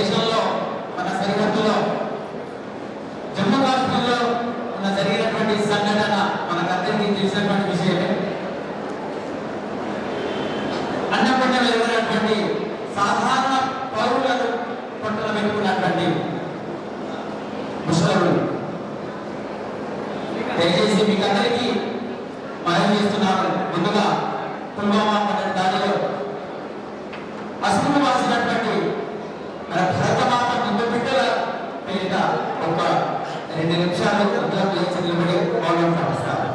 దేశంలో మన సరిహద్దులో జమ్మూ కాశ్మీర్లో మన జరిగినటువంటి సంఘటన మనకందరికీ తెలిసినటువంటి విషయమే. అన్నపూర్ణ వెలువడినటువంటి సాధారణ పౌరులను పట్టున పెట్టుకున్నటువంటి ముసలుడు. దయచేసి మీకు అందరికీ మనం చేస్తున్నాను. ముందుగా పుల్వామా దాడిలో అసలు వాసినటువంటి మన భరతమాత ముందు బిడ్డల పేరిట ఒక 2 నిమిషాలు ఉద్యోగం లేచి నిలబడి మౌనం పాటిస్తారు.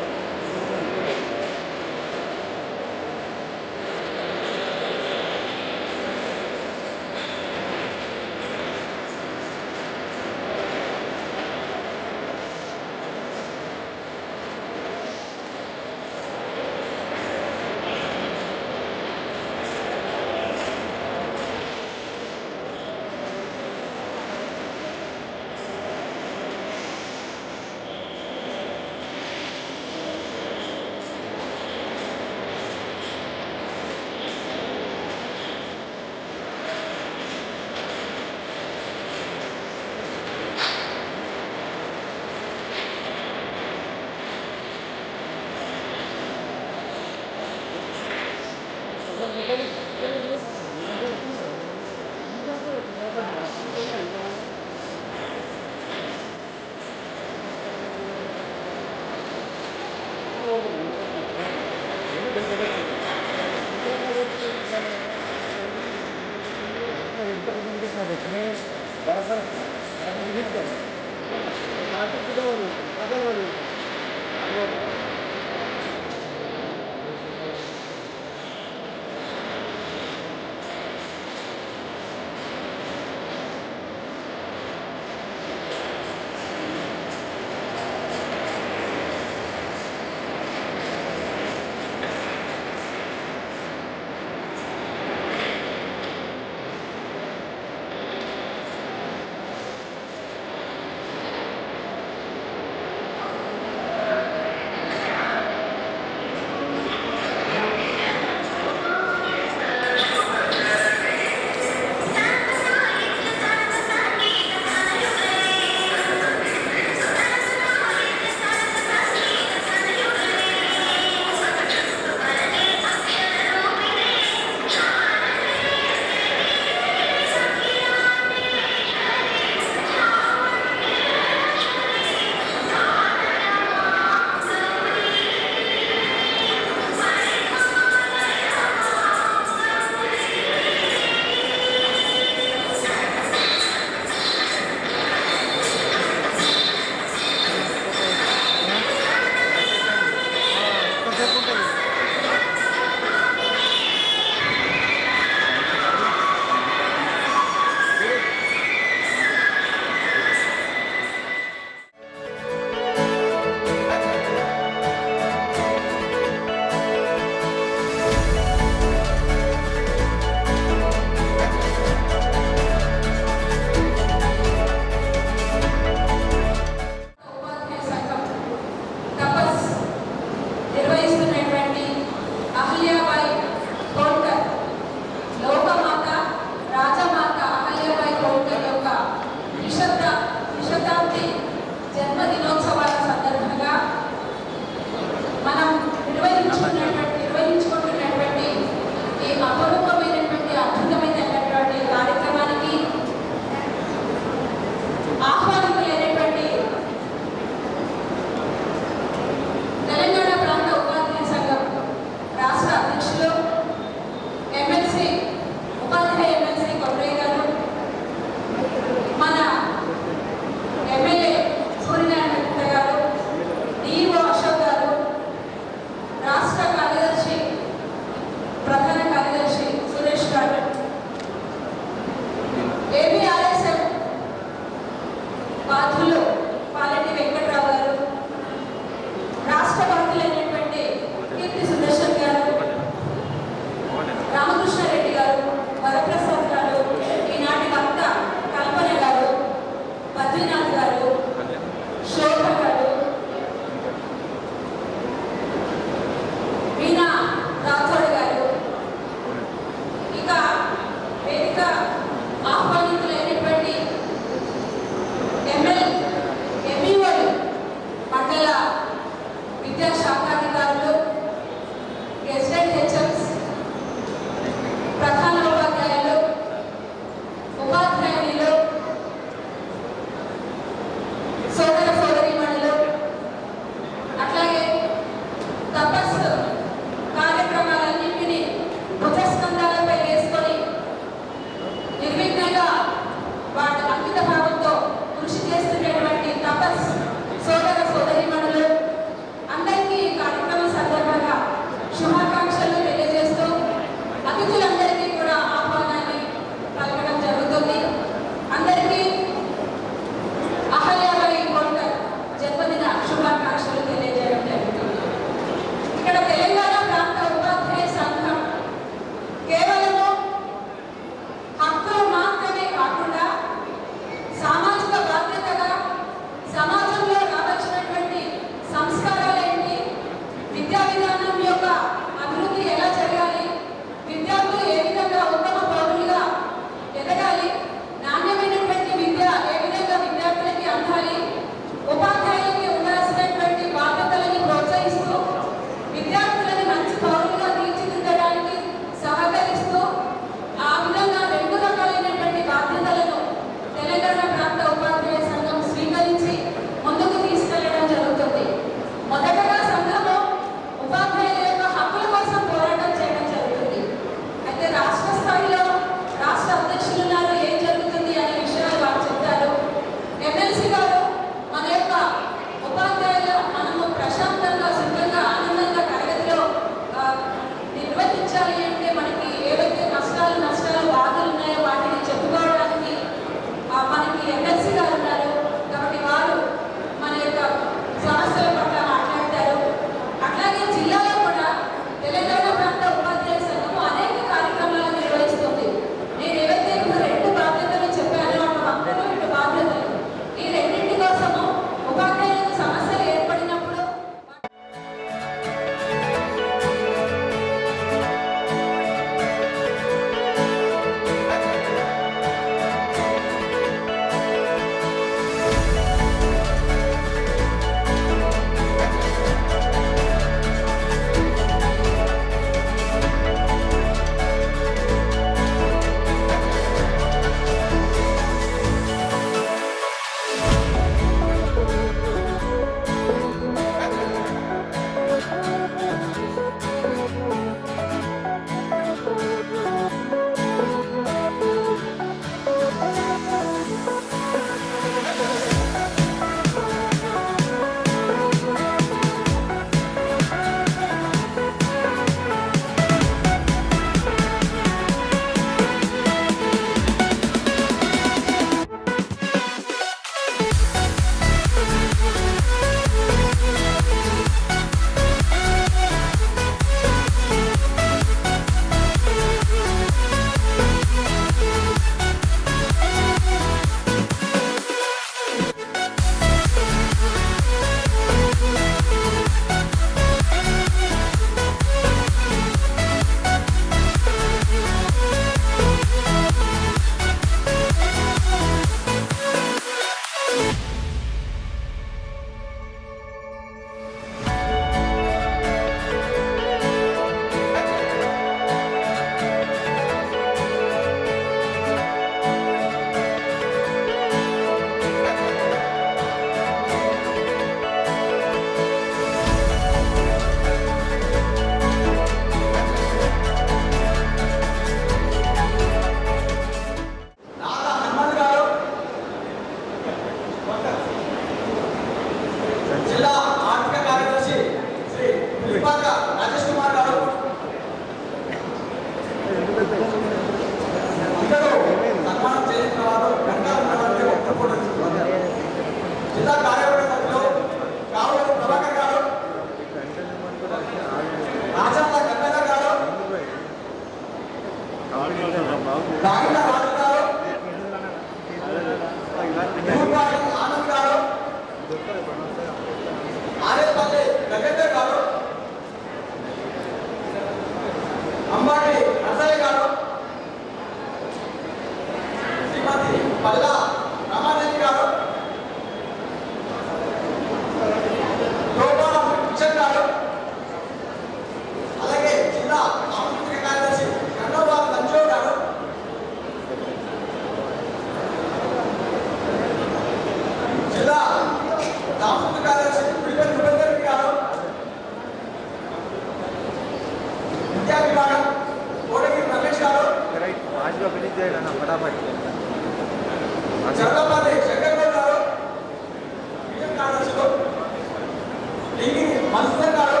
మధుసూదన్ గారు,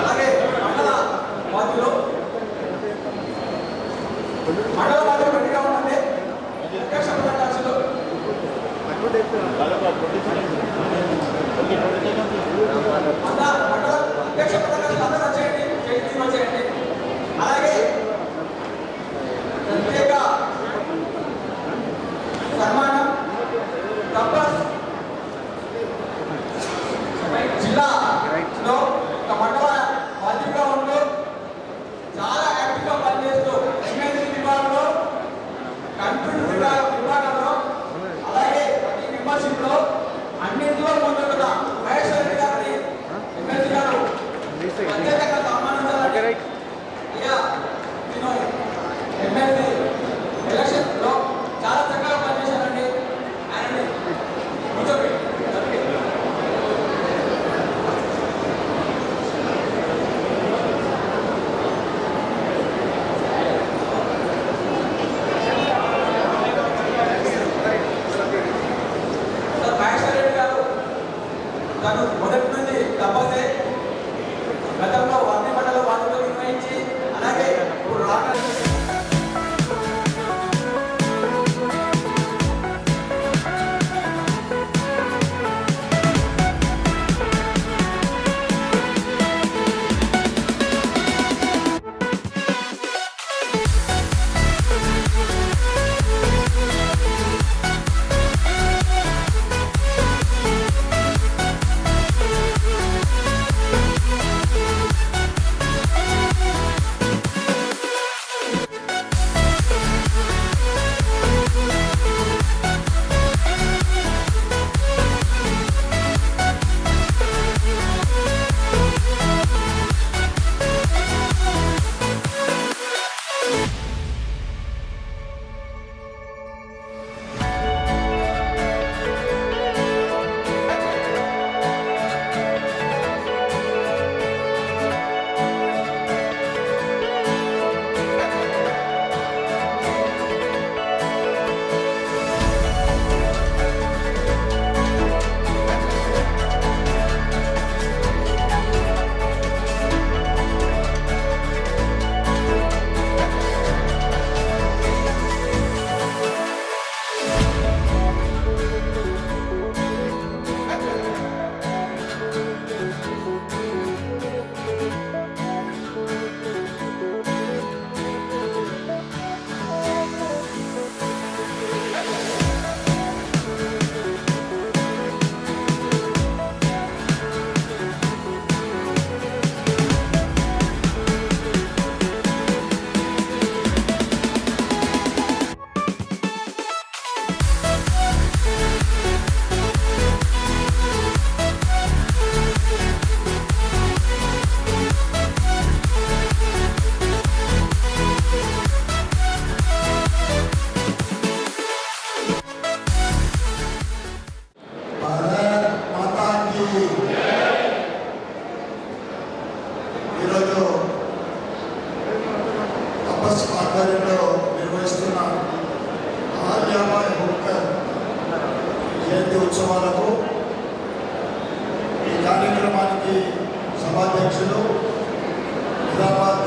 అలాగే మండల వార్డులో రెడీగా ఉండండి. అధ్యక్ష ప్రధానాధ్యక్షులు మండల అధ్యక్ష ప్రధానాధ్యక్షులు అందరూ వచ్చేయండి. అలాగే ప్రత్యేక సన్మానం గబ్బర్స్ జిల్లాలో ఒక మండల బాధ్యతగా ఉంటూ చాలా యాక్టివ్గా పనిచేస్తూ ఎమ్మెల్సీ విభాగంలో, కంప్యూటర్ విభాగంలో, అలాగే మెంబర్షిప్ లో అన్నింటిలో ముందున్న మహేశ్వర రెడ్డి గారిని ఎమ్మెల్సీ గారు ప్రత్యేకంగా సన్మానించాలని. అయ్యా నేను ఎమ్మెల్సీ ఎలక్షన్ లో చాలా చక్కగా పనిచేశానండి. ఆయనని కూర్చోబెట్టి తను మొదటి నుండి తప్పసే గతంలో అన్ని మండల వార్డులు నిర్వహించి, అలాగే ఇప్పుడు ఈరోజు తపస్సు ఆధ్వర్యంలో నిర్వహిస్తున్న ఆర్యాబాయ్ హోల్కర్ జయంతి ఉత్సవాలకు ఈ కార్యక్రమానికి సభాధ్యక్షులు, నిజామాబాద్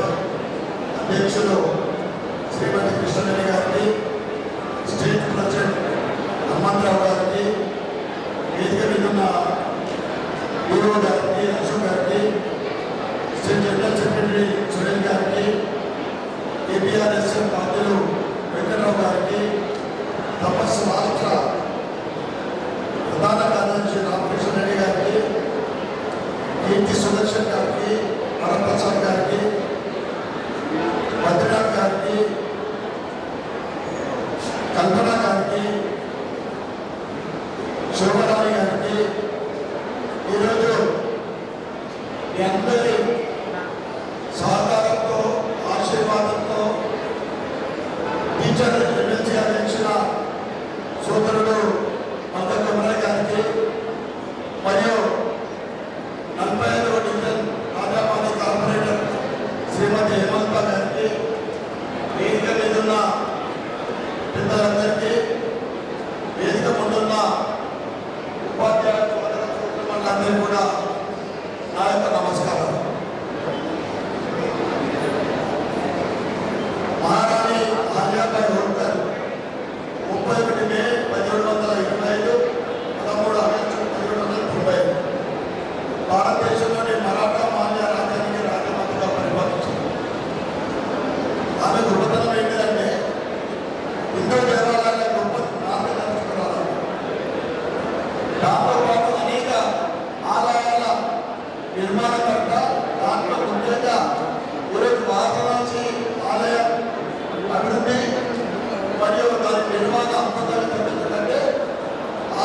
అధ్యక్షులు శ్రీమతి కృష్ణారెడ్డి గారికి, స్టేట్ ప్రెసిడెంట్ హనుమంతరావు గారికి, వేదిక మీద ఉన్న ఈరో గారికి, అశోక్ గారికి, స్టేట్ జనరల్ సెక్రటరీ సురేష్ గారికి, ఏపీఆర్ఎస్ఎం పార్టీలు వెంకటరావు గారికి, తపస్సు రాష్ట్ర ప్రధాన కార్యదర్శి రామకృష్ణ రెడ్డి గారికి, కీర్తి సుదర్శన్ గారికి, వరప్రసాద్ గారికి, బద్రీనాథ్ గారికి, కల్పన గారికి, శోభరాణి గారికి, ఈరోజు మీ అందరి సహకారంతో, ఆశీర్వాదంతో టీచర్ ఎమ్మెల్సీ అధ్యక్షుల సోదరుడు మంద కుమార్ గారికి,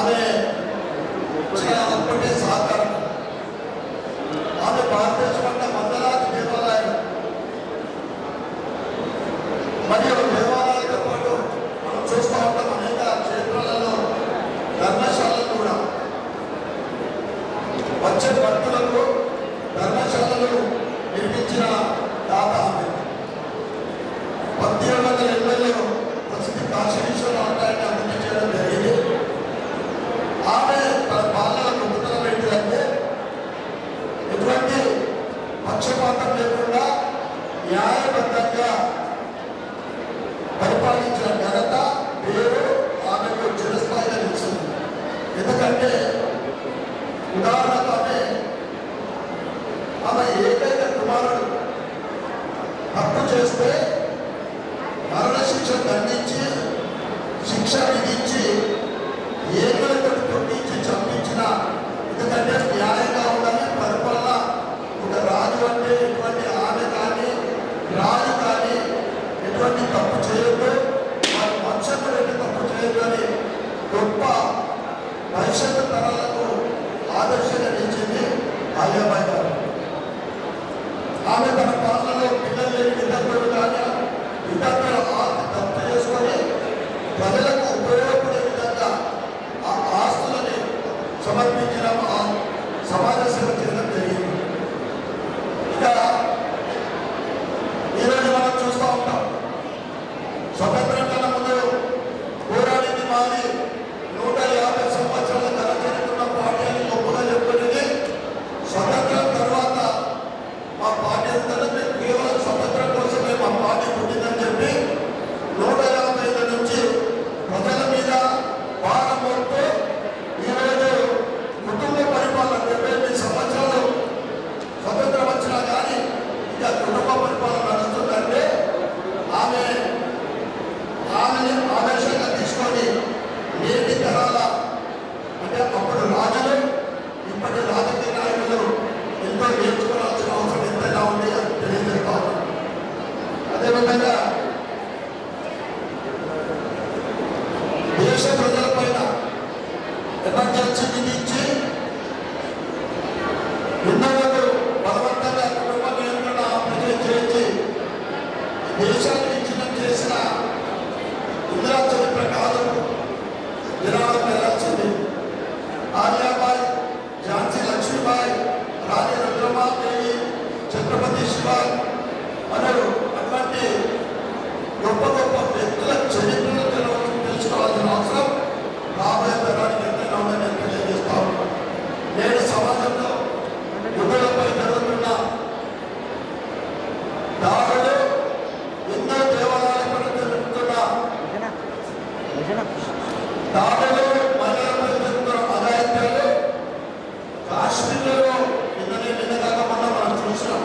ఆమె అప్పటి సహకారం. ఆమె భారతదేశం అంటే వందలాది దేవాలయాలు మరియు దేవాలయాలతో పాటు మనం చూస్తూ ఉంటాం అనేక క్షేత్రాలలో ధర్మశాలలు కూడా. వచ్చే భక్తులకు ధర్మశాలలు నిర్మించిన దాత ఆమె. 1780లో ప్రసిద్ధి కాశీ విశ్వనాథాన్ని అభివృద్ధి చేయడం జరిగింది. ఆమె తన పాలన గొప్పతనం ఏంటంటే ఎటువంటి పక్షపాతం లేకుండా న్యాయబద్ధంగా పరిపాలించిన ఘనత పేరు ఆమెకు చిరస్థాయిగా నిలిచింది. ఎందుకంటే ఉదాహరణకు ఆమె ఏకైక కుమారుడు తప్పు చేస్తే మరణశిక్ష దండించి శిక్ష విధించి ఏకైక కొట్టించి చంపించిన. ఎందుకంటే న్యాయంగా ఉండాలి పరిపాలన. ఒక రాజు అంటే ఎటువంటి ఆమె కానీ రాజు కానీ ఎటువంటి తప్పు చేయొద్దు, వారి వంశకుడు తప్పు చేయొద్దు అని గొప్ప భవిష్యత్తు తరాలకు ఆదర్శంగా నిలిచింది ఆలియాబాయి గారు. ఆమె తన పాలనలో పిల్లలు లేని విద్యార్థులు కానీ విద్యార్థుల ఆస్తి దత్తు చేసుకొని ప్రజలకు ఉపయోగపడే విధంగా ఆ ఆస్తులని సమర్పించడం, ఆ సమాజ సేవ చేయడం జరిగింది. ఇక ఈరోజు మనం చూస్తూ ఉంటాం స్వతంత్రం కన్నా ముందు పోరాడింది మాది 150 సంవత్సరాల ఘన చరిత్ర పార్టీ అని గొప్పగా చెప్పుకునేది. స్వతంత్రం తర్వాత మా పార్టీ కేవలం స్వతంత్రం కోసమే మా పార్టీ పుట్టిందని చెప్పి 150 నుంచి ప్రజల మీద భారం మోపుతూ ఈరోజు కుటుంబ పరిపాలన 78 సంవత్సరాలు స్వతంత్రం వచ్చినా కానీ ఇంకా కుటుంబ పరిపాలన నడుస్తుందంటే ఆమెని ఆదర్శంగా తీసుకొని నేటి తరాల అంటే అప్పుడు రాజులు ఇప్పటి రాజకీయ నాయకులు ఎంతో నేర్చుకోవాల్సిన అవసరం ఎంతైనా ఉంది అని తెలియజేస్తాను. అదేవిధంగా దేశ ప్రజల పైన ఎమర్జెన్సీ విధించి హిందువులకు బలవంతంగా కుటుంబ నియంత్రణ అమలు చేయించి దేశాన్ని విచ్ఛిన్నం చేసిన ఇందిరా చరిత్ర కాదు విరాళం పెరాల్సింది. ఆలియాబాయి, ఝాన్సీ లక్ష్మీబాయి, రాణి రుద్రమాదేవి, ఛత్రపతి శివాజీ మరియు అటువంటి గొప్ప గొప్ప వ్యక్తుల చరిత్రను తెలుసుకోవాల్సిన అవసరం రాబోయే తరానికి ఎంతైనా ఉందని నేను తెలియజేస్తాను. నేడు సమాజంలో యువకులపై జరుగుతున్న దాడులు, ఎన్నో దేవాలయాలపై జరుగుతున్న దాడులు, మహిళలపై జరుగుతున్న అఘాయిత్యాలు, కాశ్మీర్లో నిన్నగాక మొన్న మనం చూసినాం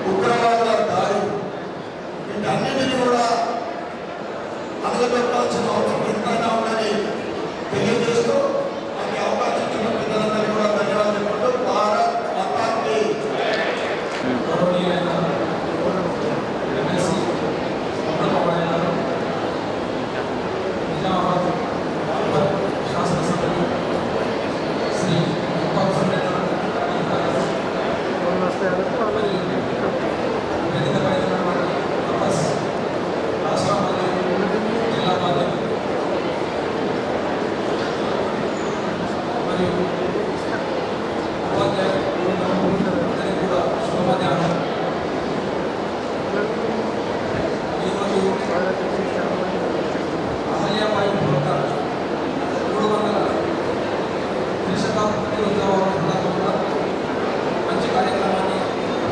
ఉగ్రవాదుల దాడి. వీటన్నిటిని కూడా అమలుపెట్టాల్సిన అవసరం ఎంతైనా ఉందని తెలియజేస్తూ నాకు అవకాశం ఇచ్చిన పిల్లలందరికీ కూడా ధన్యవాదాలు చెప్పుకుంటూ భారత్ మాతాకి గౌరవనీయులైన ఎమ్మెల్సీ గారు, నిజామాబాద్ శాసనసభ్యులు శ్రీ వేదికపై రాష్ట్ర జిల్లా బాధ్యత మరియు ఉపాధ్యాయులందరికీ కూడా శుభమధ్యాహ్నం. ఈరోజు అహల్యాబాయి భర్త 300 శతాబ్ది ఉత్సవాల సందర్భంగా మంచి కార్యక్రమాన్ని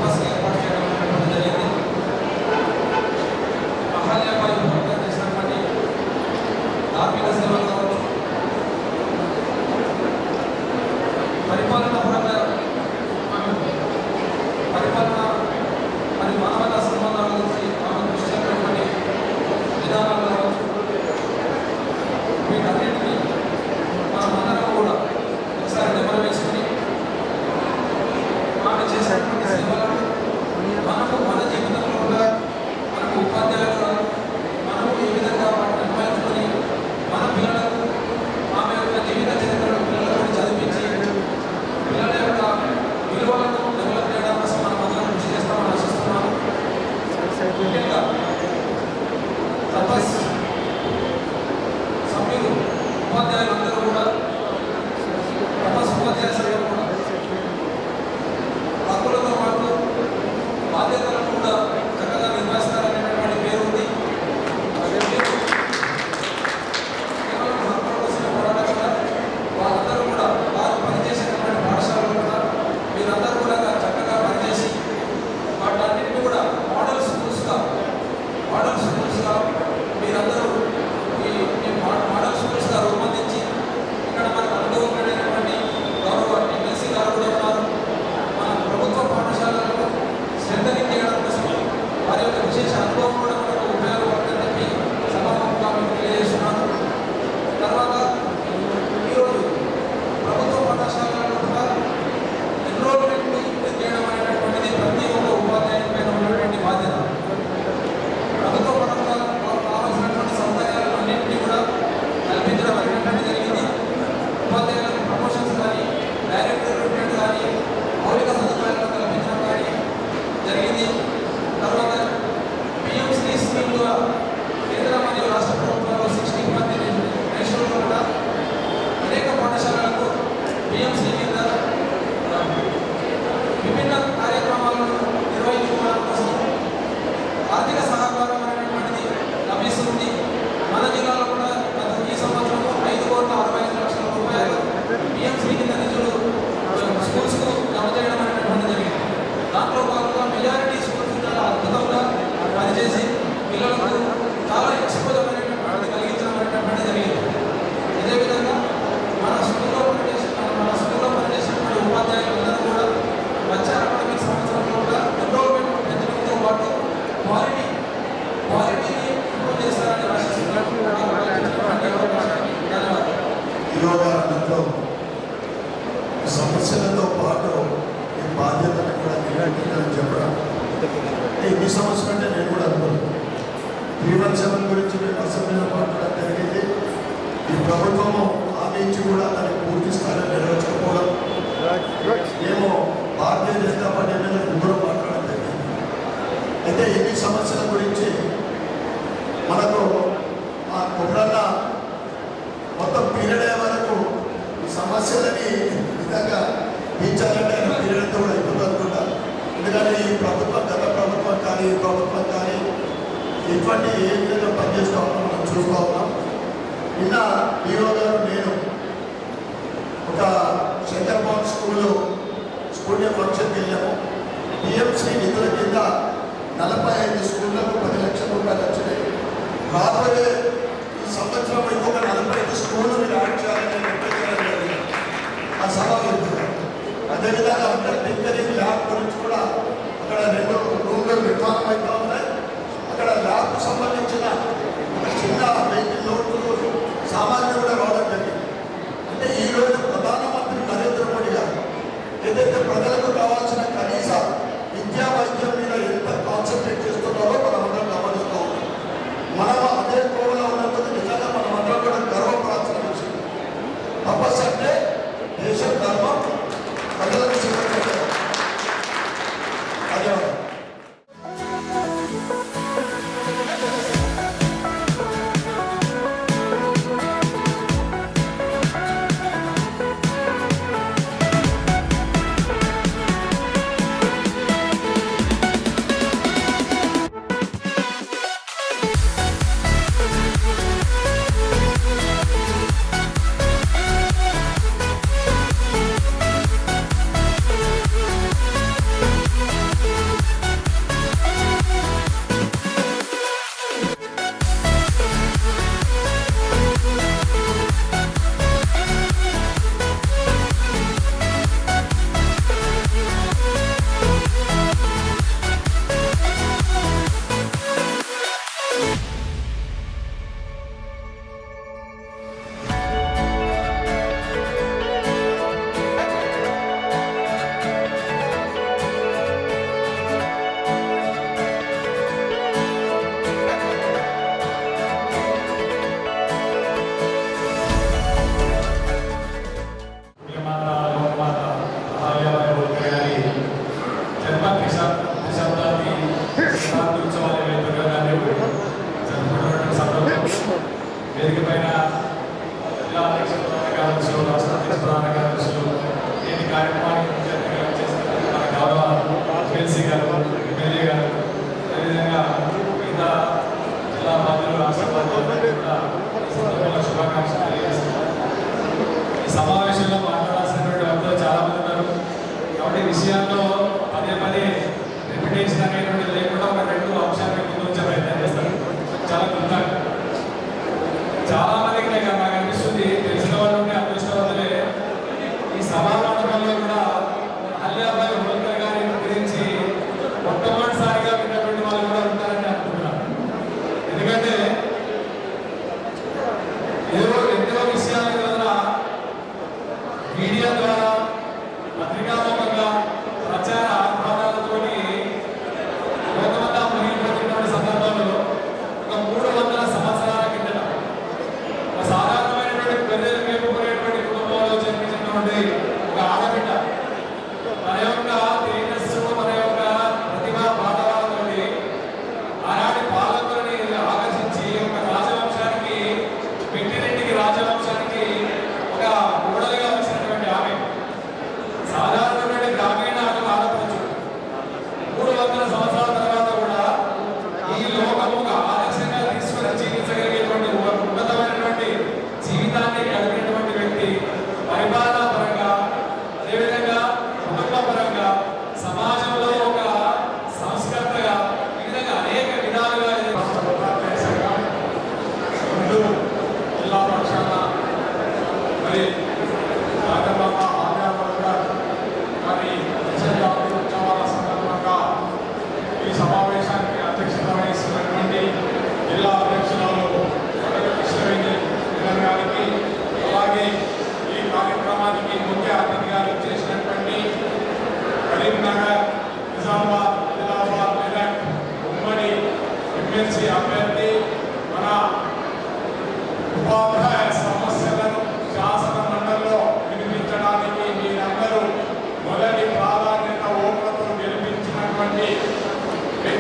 బస్ ఏర్పాటు చేయడం జరిగింది. అహల్యాబాయి భర్త చేసినటువంటి ధార్మిక సేవలు కావచ్చు, పరిపాలన పరంగా పరిపాలన మరియు మానవతా సంబంధాల గురించి ఆమె దృష్టి పెట్టినటువంటి విధానాలు కావచ్చు, వీటన్నిటినీ మనమందరం కూడా ఒకసారి నెమరు వేసుకుని ఆమె చేసినటువంటి సేవలను మనము మన జీవితంలో కూడా మనకు ఉపాధ్యాయులుగా మనము ఏ విధంగా వాటిని నిర్వహించుకొని మన పిల్లలకు ఆమె యొక్క జీవితం పిఎంసి కింద విభిన్న కార్యక్రమాలను నిర్వహించుకోవడం కోసం ఆర్థిక సహకారం అనేటువంటిది లభిస్తుంది. మన జిల్లాలో కూడా ఈ సంవత్సరం 5,65,00,000 రూపాయలు పిఎంసి కింద నిధులు స్కూల్స్కు జమ చేయడం అనేటువంటిది జరిగింది. దాంట్లో భాగంగా మెజారిటీ స్కూల్స్ చాలా అద్భుతంగా పనిచేసి పిల్లలకు చాలా ఎక్స్పోజర్ అనేటువంటిది కలిగించడం అనేటువంటిది జరిగింది. అదేవిధంగా మన స్కూల్లో పనిచేసినటువంటి ఉపాధ్యాయులందరూ కూడా వచ్చే అకాడమిక్ సంవత్సరంలో కూడా ఎన్రోల్మెంట్ పెంచడంతో పాటు క్వాలిటీని ఇంప్రూవ్ చేస్తారని ఆశిస్తున్నాను. ధన్యవాదాలు. యోగానంలో సమస్యలతో పాటు ఈ బాధ్యతను కూడా నిర్వహించాలని చెప్పడం ఈ సమస్య అంటే నేను కూడా అనుకున్నాను. 317 గురించి మేము అసెంబ్లీలో మాట్లాడడం జరిగింది. ఈ ప్రభుత్వము హామీ ఇచ్చి కూడా దాన్ని పూర్తి స్థాయిలో నెరవేర్చకపోవడం, మేము భారతీయ జనతా పార్టీ మీద దూరం మాట్లాడడం జరిగింది. అయితే ఎన్ని సమస్యల గురించి మనకు ఆ కుట్రన్న మొత్తం పీరియడ్ అయ్యే వరకు ఈ సమస్యలని విధంగా తీర్చాలంటే పీరియడ్తో కూడా అయిపోతుంది అనుకుంటా. ఎందుకంటే ఈ ప్రభుత్వం గత ప్రభుత్వం కానీ ఈ ప్రభుత్వం కానీ ఇటువంటి ఏ విధంగా పనిచేస్తూ ఉన్నాం మనం చూస్తూ ఉన్నాం. నిన్న ఈరో గారు నేను ఒక శంకర్ భవన్ స్కూల్ ఫంక్షన్కి వెళ్ళాము. పిఎంసి నిధుల కింద 45 స్కూళ్లకు 10 లక్షల రూపాయలు వచ్చినాయి. రాబోయే ఈ సంవత్సరం ఇంకొక 45 స్కూళ్ళు మీరు యాడ్ చేయాలని నిర్ణయించడం జరిగింది. ఆ సభ వెళ్తున్నారు. అదేవిధంగా అక్కడ టింకరింగ్ ల్యాబ్ గురించి కూడా అక్కడ 2 రూమ్లు నిర్మాణం అవుతూ ఉన్నాయి. అక్కడ ల్యాబ్కు సంబంధించిన ఒక చిన్న వెహికల్ లోటు సామాన్యులు కూడా రావడం జరిగింది. అంటే ఈరోజు ప్రధానమంత్రి నరేంద్ర మోడీ గారు ఏదైతే ప్రజలకు కావాల్సిన కనీస విద్యా వైద్యం మీద ఎంత కాన్సన్ట్రేట్ చేస్తున్నారో మనం అందరం గమనిస్తూ ఉన్నాం. మనం అదే కోవలో ఉన్నప్పుడు నిజంగా మనం అందరం కూడా గర్వపడాల్సిన విషయం. తపస్సు అంటే దేశం ధర్మం ప్రజలకు సేవ చేయడం. ధన్యవాదాలు. వేదిక పైన జిల్లా అధ్యక్షులు రాష్ట్ర అధ్యక్షులు ఈ కార్యక్రమాన్ని మన గౌరవ ఎమ్మెల్సీ గారు, ఎమ్మెల్యే గారు, అదేవిధంగా మిగతా జిల్లా బాధ్యులు, రాష్ట్ర బాధ్యులు కూడా ఈ సందర్భంగా శుభాకాంక్షలు తెలియజేస్తున్నారు. ఈ సమావేశంలో మాట్లాడాల్సినటువంటి వ్యక్తులు చాలా మంది ఉన్నారు. కాబట్టి ఈ విషయాల్లో పదే రిపిటేషన్ అనేటువంటి లేకుండా ఒక 2 అంశాలను ముందు ఉంచే ప్రయత్నం చేస్తారు. చాలా క్లుప్తంగా చాలా మందికి నాకు అనిపిస్తుంది, తెలిసిన వాళ్ళు ఉంటే అదృష్టవంతులే. ఈ సభా మండపంలో కూడా అల్లాబాయ్ హోల్కర్ గారి గురించి మొట్టమొదటిసారిగా విన్నటువంటి వాళ్ళు కూడా ఉంటారని అనుకుంటున్నాను. ఎందుకంటే ఎన్నో విషయాల ద్వారా మీడియా ద్వారా పత్రికాముఖంగా ప్రచార ఆహ్వానాలతో లోకమంతా మునిగిపోతున్నటువంటి సందర్భంలో ఒక 300 సంవత్సరాల కిందట ఒక సాధారణమైనటువంటి ప్రజలు మేపుకునేటువంటి కుటుంబంలో జన్మించినటువంటి ఒక ఆడబిడ్డ మన యొక్క తేజస్సు, మన యొక్క ప్రతిభా పాఠవాలతో ఆనాటి పాలకులని ఆకర్షించి ఒక రాజవంశానికి, వెంటిరెడ్డికి రాజవంశానికి ఒక గోడలుగా వచ్చినటువంటి ఆమె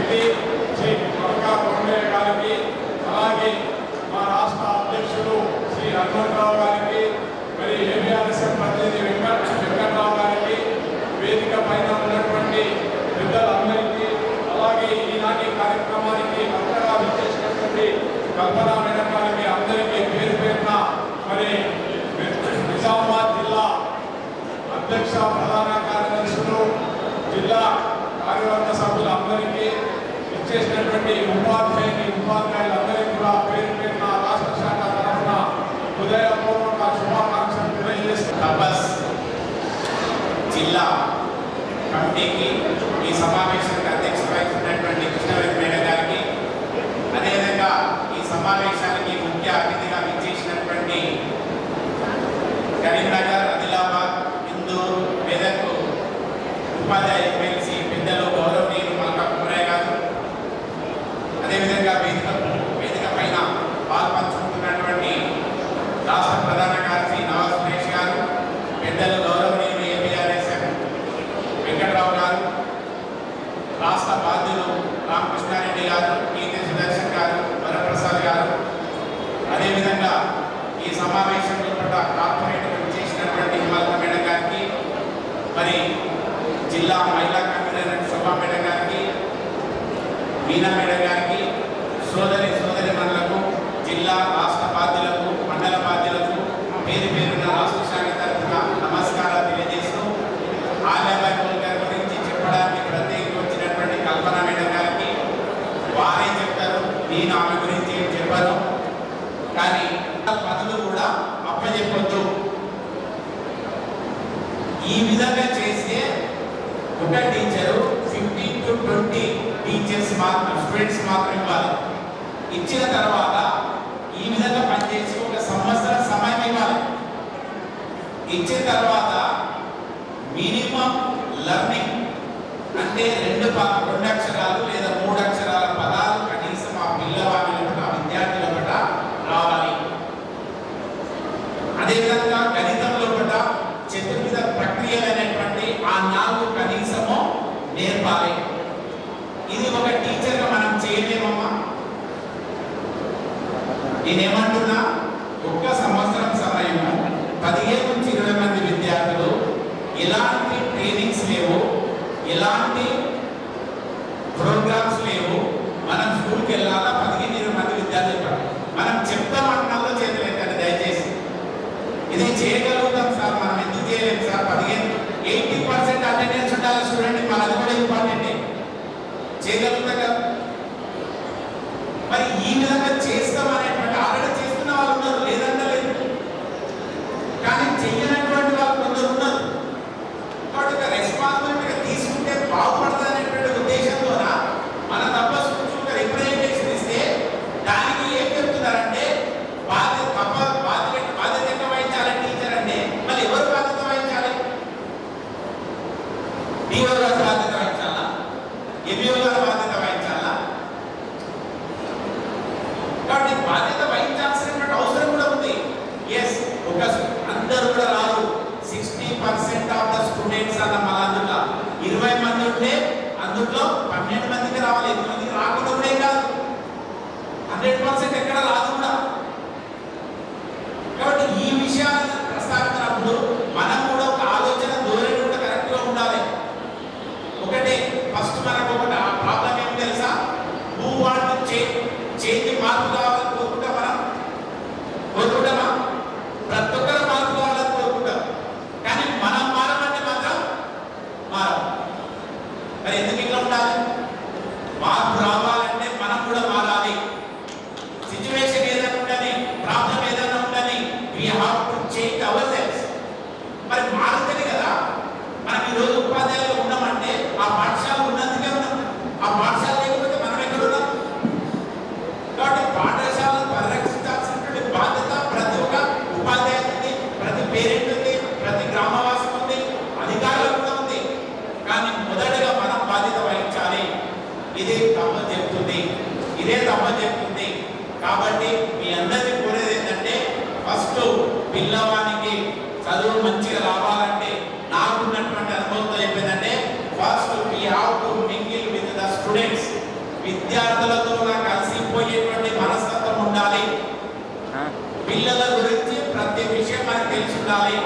వ్యక్తి శ్రీ మల్కా కొండయ్య గారికి, అలాగే మా రాష్ట్ర అధ్యక్షుడు శ్రీ హనుమంతరావు గారికి, మరి ఏబిఆర్ఎస్ఎం ప్రతినిధి వెంకట్రావు గారికి, వేదిక పైన ఉన్నటువంటి పెద్దలందరికీ, అలాగే ఈనాటి కార్యక్రమానికి అంతగా విచ్చేసినటువంటి కల్పన మేడం గారికి అందరికీ పేరు పేరున మరి నిజామాబాద్ జిల్లా అధ్యక్ష ప్రధాన కార్యదర్శులు, జిల్లా కార్యవర్గ సభ్యులందరికీ, ఇచ్చేసినటువంటి ఉపాధ్యాయులందరికీ కూడా పేరు పేరున రాష్ట్ర శాఖ తరఫున హృదయపూర్వక శుభాకాంక్షలు తెలియజేస్తున్నాం. జిల్లా కమిటీకి, ఈ సమావేశానికి అధ్యక్షత వహిస్తున్నటువంటి కృష్ణవేణి మేడం గారికి, అదేవిధంగా ఈ సమావేశానికి ముఖ్య అతిథిగా విచ్చేసినటువంటి కరీంనగర్, ఆదిలాబాద్, ఇందూరు, మెదక్ ఉపాధ్యాయ ఎమ్మెల్సీ పెద్దలు గౌరవనీయులు మల్కా కొండయ్య గారు, అదేవిధంగా వేదిక పైన పాల్పంచుకుంటున్నటువంటి రాష్ట్ర ప్రధాన కార్యదర్శి నవాజ్ సురేష్ గారు, పెద్దలు గౌరవనీయులు ఏబిఆర్ఎస్ఎం వెంకట్రావు గారు, రాష్ట్ర బాధ్యులు రామకృష్ణారెడ్డి గారు, కీర్తి సుదర్శన్ గారు, వరప్రసాద్ గారు, అదేవిధంగా ఈ సమావేశంలో కూడా కార్పొరేట్ చేసినటువంటి హిమల్క మేడం గారికి, మరి జిల్లా మహిళా కన్వీనర్ శోభా మేడం గారికి, మీనా మేడం గారికి, సోదరిమణులకు, జిల్లా రాష్ట్ర బాధ్యులకు, మండల బాధ్యులకు పేరు పేరున రాష్ట్ర శాఖ తరఫున నమస్కారాలు తెలియజేస్తూ, ఆలియాబాయ్ గారి గురించి చెప్పడానికి ప్రత్యేకంగా వచ్చినటువంటి కల్పన మేడం గారికి వారే చెప్తారు, నేను ఆమె గురించి ఏం చెప్పాను, కానీ పనులు కూడా అప్పచెప్పొద్దు. ఈ విధంగా చేస్తే ఒక టీచరు 15 to 20 టీచర్స్ మాత్రం, స్టూడెంట్స్ మాత్రం ఇవ్వాలి. ఇచ్చిన తర్వాత ఈ విధంగా పనిచేసి ఒక సంవత్సరం సమయం ఇవ్వాలి. ఇచ్చిన తర్వాత మినిమం లెర్నింగ్ అంటే 2 అక్షరాలు లేదా 3 అక్షరాల పదాలు కనీసం ఆ పిల్లవాడి విద్యార్థుల పట్ల రావాలి. అదేవిధంగా గణితంలో కూడా చతుర్విధ ప్రక్రియలు అనేటువంటి ఆ 4 కనీసము నేర్పాలి. ఇది ఒక టీచర్గా మనం చేయలేమమ్మా. నేనేమంటున్నా, ఒక్క సంవత్సరం సమయము 15 నుంచి 20 మంది విద్యార్థులు, ఎలాంటి ట్రైనింగ్స్ లేవు, ఎలాంటి ప్రోగ్రామ్స్ లేవు. మనం స్కూల్కి వెళ్ళాలా, 15-20 మంది విద్యార్థులు మనం చెప్తామంటున్నాలో చేతులెత్తండి దయచేసి. ఇది చేయగలుగుతాం సార్, మనం ఎందుకు చేయలేము సార్? 80% అటెండెన్స్ ఉండాలి స్టూడెంట్, మనది కూడా ఇంపార్టెంటే. చేయగలుగుతా కదా. మరి ఈ విధంగా చేస్తాం అనేటువంటి ఆల్రెడీ చేస్తున్న వాళ్ళు ఉన్నారు, లేదంటే లేదు, కానీ చెయ్యనటువంటి వాళ్ళు కొందరు ఉన్నారు. కాబట్టి ఒక రెస్పాన్సిబిలిటీగా తీసుకుంటే బాగుపడదు అనేటువంటి ఉద్దేశంతో మన తప్ప ఒక రిప్రజెంటేషన్ ఇస్తే దానికి ఏం చెప్తున్నారంటే బాధ్యత వహించాలి టీచర్ అంటే. మళ్ళీ ఎవరు బాధ్యత వహించాలి? డిఓ గారు బాధ్యత వహించాలా? ఎంఈఓ గారు బాధ్యత వహించాలా? కాబట్టి బాధ్యత వహించాల్సినటువంటి అవసరం కూడా ఉంది. ఎస్, ఒక అందరూ కూడా రాదు. 60% ఆఫ్ ద స్టూడెంట్స్ అన్న మళ్ళీ అందులో 20 మంది ఉంటే అందులో 12 మందికి రావాలి, 8 మందికి రాకుండా ఉండే కాదు. 100% ఎక్కడ రాదు కూడా. కాబట్టి ఈ విషయాన్ని ప్రస్తావించినప్పుడు మనం కూడా ఒక ఆలోచన ధోరణి కూడా కరెక్ట్గా ఉండాలి. ఒకటే ఫస్ట్ మనకు ఒక ప్రాబ్లం ఏం తెలుసా? హూ వాంట్ టు చేంజ్ మార్పు కావాలని కోరుకుంటామా? ప్రతి ఒక్కరు మార్పు కావాలని కోరుకుంటాం, కానీ మనం మారమంటే మాత్రం మారం. మరి ఎందుకు ఇట్లా ఉండాలి? మార్పు రావాలంటే మనం కూడా మారాలి. సిచ్యువేషన్ ఏదైనా ఉండని, ప్రాబ్లం ఏదైనా ఉండని, we have to change our cells. మరి మారుతుంది కదా. మనం ఈరోజు ఉపాధ్యాయులు ఉన్నామంటే ఆ పాఠశాల ఉన్నందుకే ఉన్నాం. ఆ పాఠశాల లేకపోతే మనం ఎక్కడ ఉన్నాం? కాబట్టి పాఠశాలను పరిరక్షించాల్సినటువంటి బాధ్యత ప్రతి ఒక్క ఉపాధ్యాయులు ఉంది, ప్రతి పేరెంట్ ఉంది, ప్రతి గ్రామవాసం ఉంది, అధికారులు కూడా ఉంది. కానీ మొదటగా మనం బాధ్యత వహించాలి. ఇదే తప్పని చెప్తుంది. కాబట్టి మీ అందరికీ కోరేది ఏంటంటే, ఫస్ట్ పిల్లవానికి చదువు మంచిగా రావాలంటే నాకున్నటువంటి అనుభవంతో చెప్పిందంటే, first we have to mingle with the students. ఉండాలి.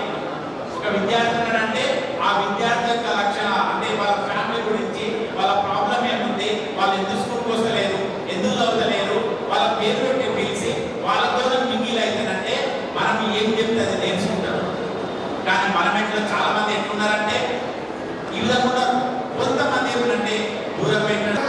ఒక విద్యార్థి ఉన్నాడంటే ఆ విద్యార్థి యొక్క లక్షణ అంటే వాళ్ళ ఫ్యామిలీ గురించి, వాళ్ళ ప్రాబ్లం ఏముంది, వాళ్ళు ఎందుకు స్కూల్కి వస్తలేరు, ఎందుకు చదువుతలేరు, వాళ్ళ పేరు పెట్టి పిలిచి వాళ్ళతో మింగిల్ అవుతుందంటే మనం ఏం చెప్తే అది నేర్చుకుంటారు. కానీ మనం ఎట్లా చాలా మంది ఎట్లున్నారంటే ఈ విధంగా ఉన్నారు. కొంతమంది ఏమిటంటే దూరం పెట్టడం.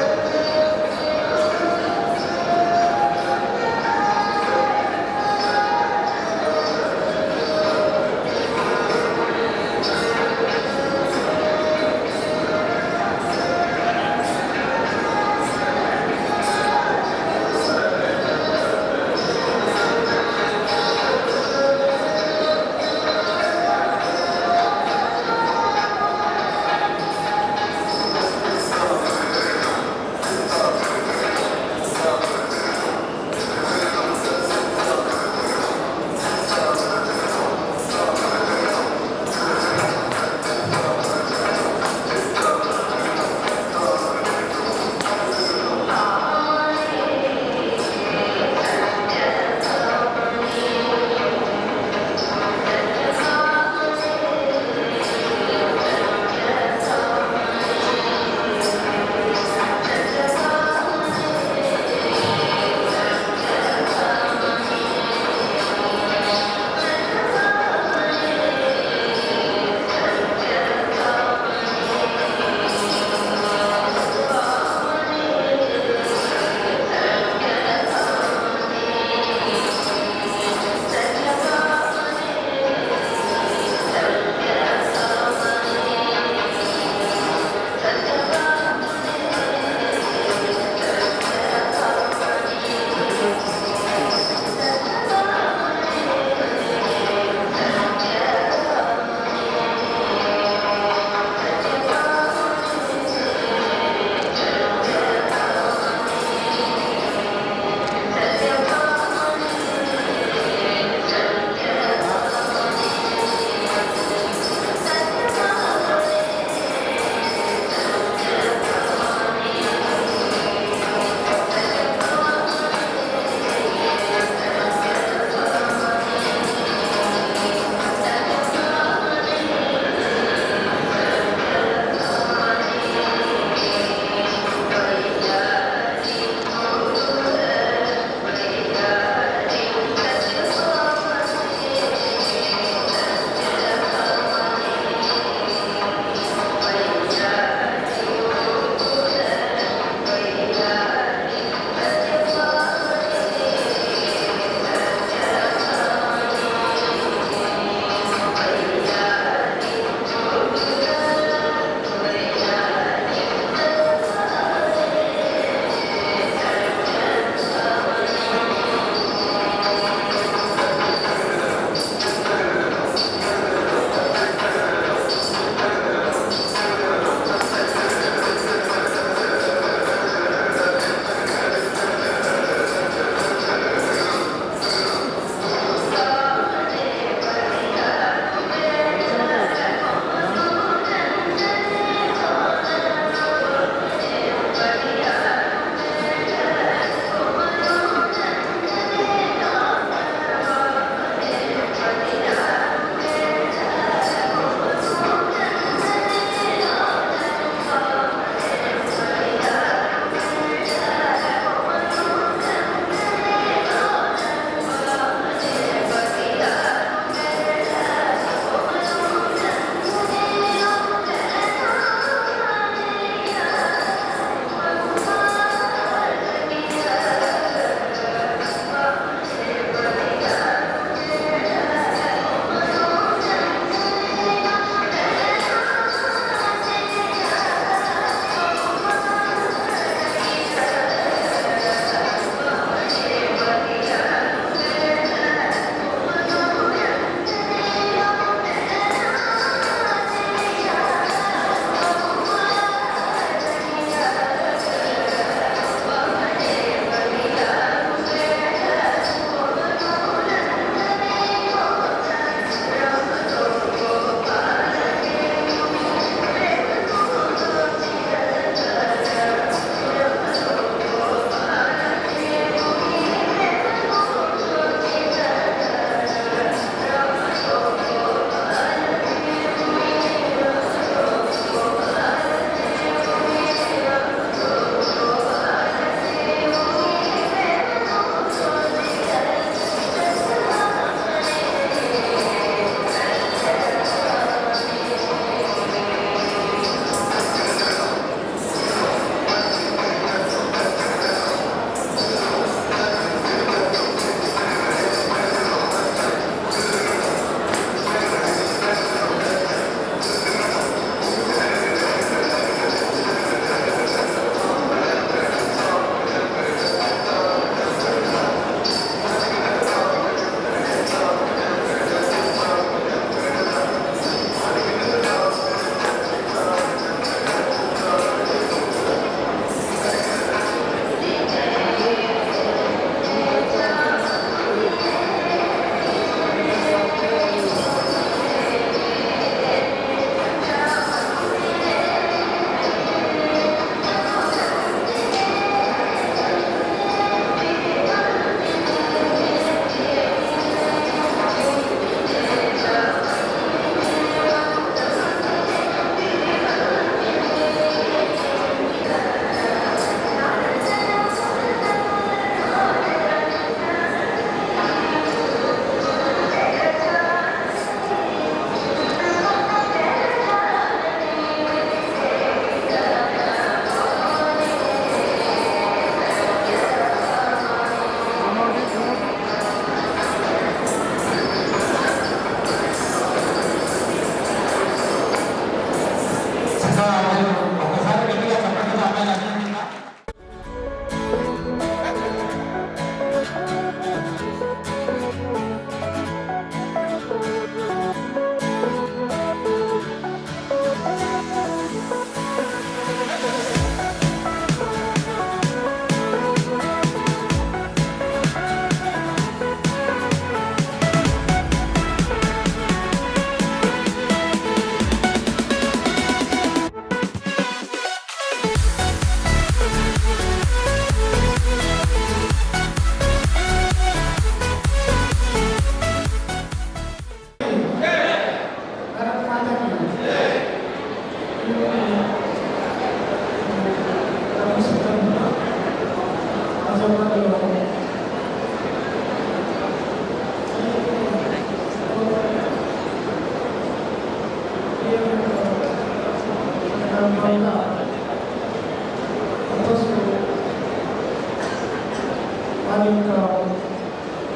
వారి యొక్క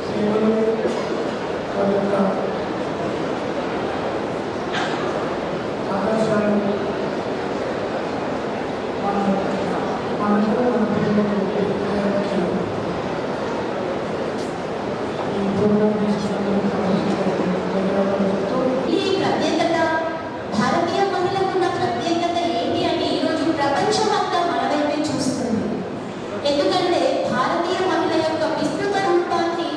సేవలు, వారి యొక్క ఆదర్శాలు మనకు మన పిల్లలకు ఈ ప్రోగ్రాం తీసుకున్నందుకు ధన్యవాదాలు చెప్తూ ఈ ప్రత్యేకత, భారతీయ మహిళలకు ఉన్న ప్రత్యేకత ఏంటి అని ఈరోజు ప్రపంచమంతా మన వైపే చూస్తుంది. ఎందుకంటే భారతీయ మహిళ యొక్క విస్తృత రూపాన్ని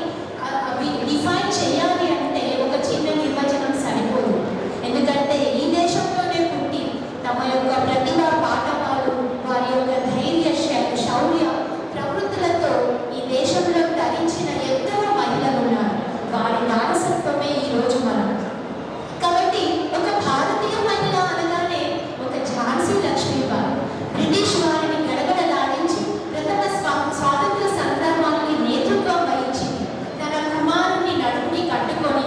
డిఫైన్ చేయాలి అంటే ఒక చిన్న నిర్వచనం సరిపోదు. ఎందుకంటే ఈ దేశంలోనే పుట్టి తమ యొక్క ప్రతిభ పాఠవాలు, వారి యొక్క ధైర్య శౌర్య ప్రవృత్తులతో ఈ దేశంలో ధరించిన ఎందరో మహిళలు ఉన్నారు. వారి వారసత్వమే ఈరోజు మనం. కాబట్టి ఒక భారతీయ మహిళ అనగానే ఒక ఝాన్సీ లక్ష్మీబాయి బ్రిటిష్ వారిని గడగడలాడించి ప్రథమ స్వాతంత్ర సంగ్రామానికి నేతృత్వం వహించింది. తన కుమారుని నడుముని కట్టుకొని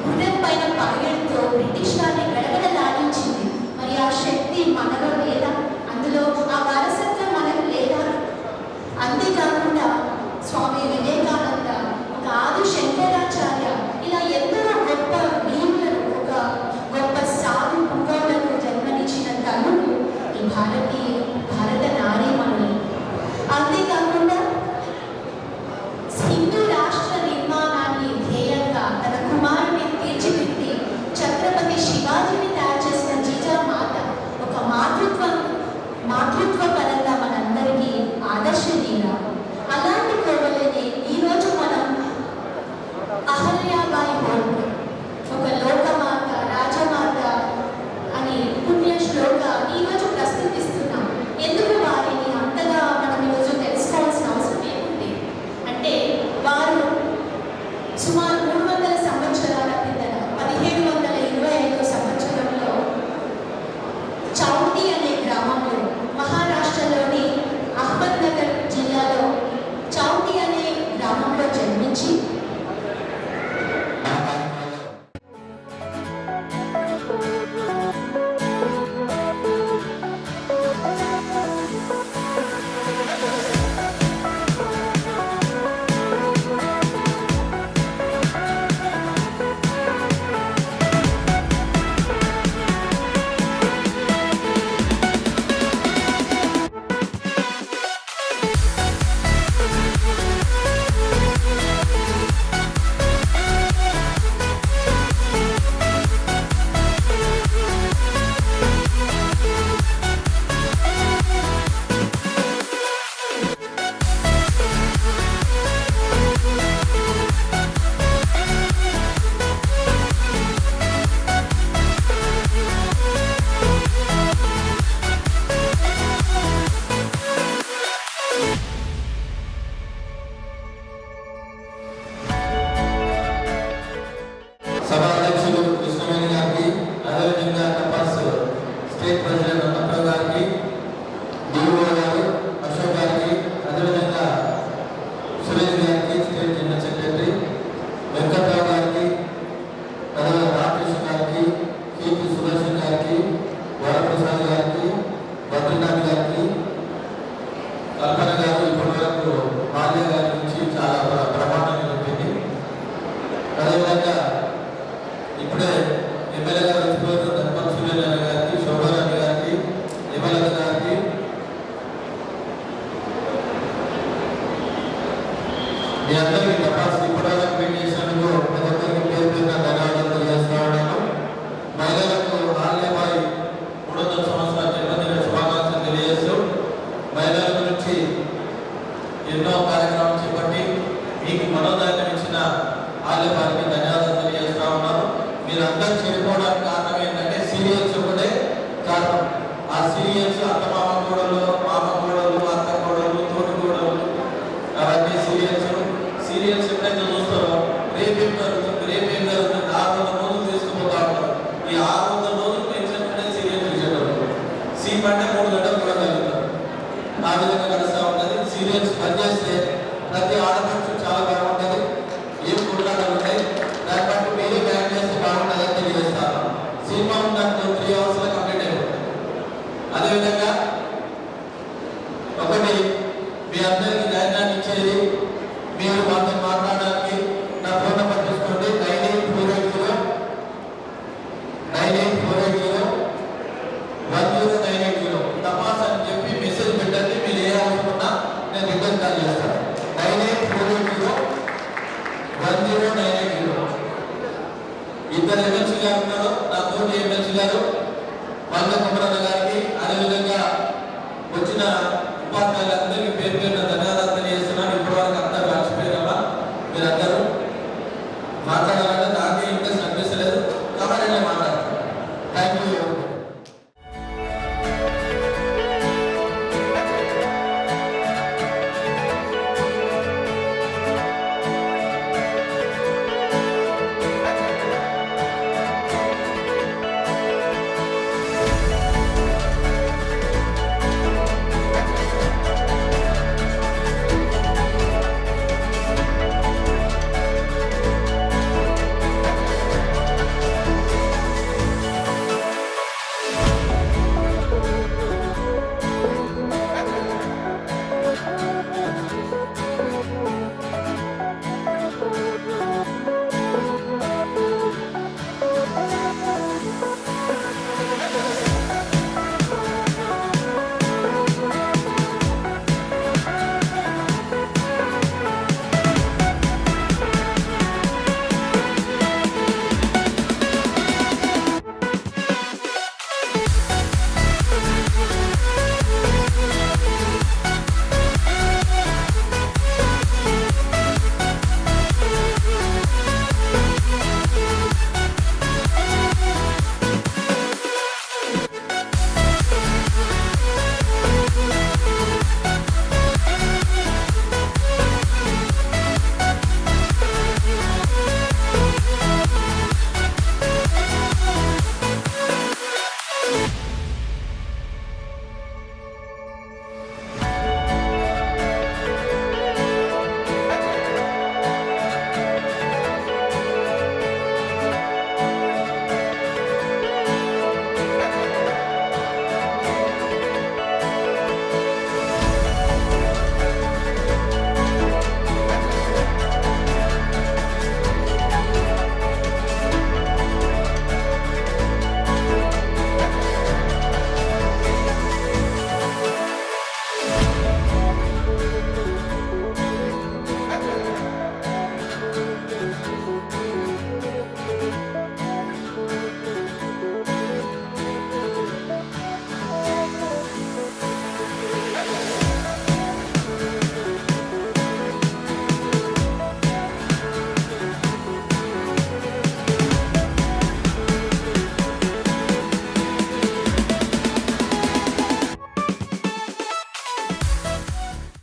గుర్రం పైన పరిగెడుతూ బ్రిటిష్ వారిని గడగడలాడించింది. మరి ఆ శక్తి మనలో లేదా? అందులో ఆ వారసత్వం మనకు లేదా? అంతేకాకుండా స్వామి వివేకానంద, ఒక ఆది శంకరాచార్య, ఇలా ఎందరో గొప్ప భీములను, ఒక గొప్ప సాధు పుంగవులకు జన్మనిచ్చిన తల్లులు ఈ భారత నారీమణులు. అంతేకాకుండా హిందూ రాష్ట్ర నిర్మాణాన్ని ధ్యేయంగా తన కుమారుని తీర్చిదిద్ది ఛత్రపతి శివాజీని తయారు చేసిన జీజామాత ఒక మాతృత్వ పరంగా మనందరికీ ఆదర్శనీయ. అలాంటి కోవలేని ఈరోజు మనం అహల్యాబాయి హోల్కర్, ఒక లోకమాత, రాజమాత అని పుణ్య శ్లోక ఈరోజు ప్రస్తుతిస్తున్నాం. ఎందుకు వారిని అంతగా మనం ఈరోజు తెలుసుకోవాల్సిన అవసరం ఏముంది అంటే, వారు సుమారు 300 సంవత్సరాల క్రిందట 1725 సంవత్సరంలో చౌంటి అనే గ్రామంలో, మహారాష్ట్రలోని అహ్మద్నగర్ జిల్లాలో చౌంటి అనే గ్రామంలో జన్మించి సభ అధ్యక్షులు కృష్ణవేణి గారికి, అదేవిధంగా టపాస్ స్టేట్ ప్రెసిడెంట్ అన్నప్రభు గారికి, డిఓ గారు అశోక్ గారికి, అదేవిధంగా సురేష్ గారికి, స్టేట్ జనరల్ సెక్రటరీ వెంకట్రావు గారికి, అదేవిధంగా రామకృష్ణ గారికి, కీర్తి సుదర్శన్ గారికి, వరప్రసాద్ గారికి, బద్రీనాథ్ గారికి, కల్పన గారు ఇప్పటి వరకు మాల్య గారి నుంచి చాలా ప్రమాణంగా చెప్పింది. అదేవిధంగా ఇప్పుడే ఎమ్మెల్యే గారు వచ్చిపోయారు ధర్మం సూర్యనారాయణ గారికి, శోభారాణి గారికి, యమలత గారికి, మీ అందరికీ తపాస్ ఇప్పటివరకు మీట్ చేసినందుకు ప్రతి ఒక్కరికి పేరు పేరున ధన్యవాదాలు తెలియజేస్తా ఉన్నాను. మహిళలకు అహల్యాబాయి 300 సంవత్సరాల జన్మదిన శుభాకాంక్షలు తెలియజేస్తూ, మహిళల గురించి ఎన్నో సీరియల్స్ పనిచేస్తే ప్రతి ఆడపడుచు చాలా బాగుంటుంది. ఏం కుట్లాటలు ఉన్నాయి, దాన్ని బట్టి మీరే బ్యాన్ చేస్తే బాగుంటుందని తెలియజేస్తాను. సినిమా ఉన్నట్టు 3 అవర్స్లో కంప్లీట్ అయిపోతుంది. అదేవిధంగా ఒకటి మీ అందరికీ ధైర్యాన్ని ఇచ్చేది, మీరు మాతో మాట్లాడడానికి నా ఫోన్ నెంబర్ తీసుకోండి. 9848010980 తపాస్ అని చెప్పి మెసేజ్ పెట్టండి. మీరు ఏ అవసరమున్నా నేను రిటర్న్ కాల్ చేస్తాను. 9848010980. ఇద్దరు ఎమ్మెల్సీ గారు ఉన్నారు, నా తోటి ఎమ్మెల్సీ గారు వాళ్ళ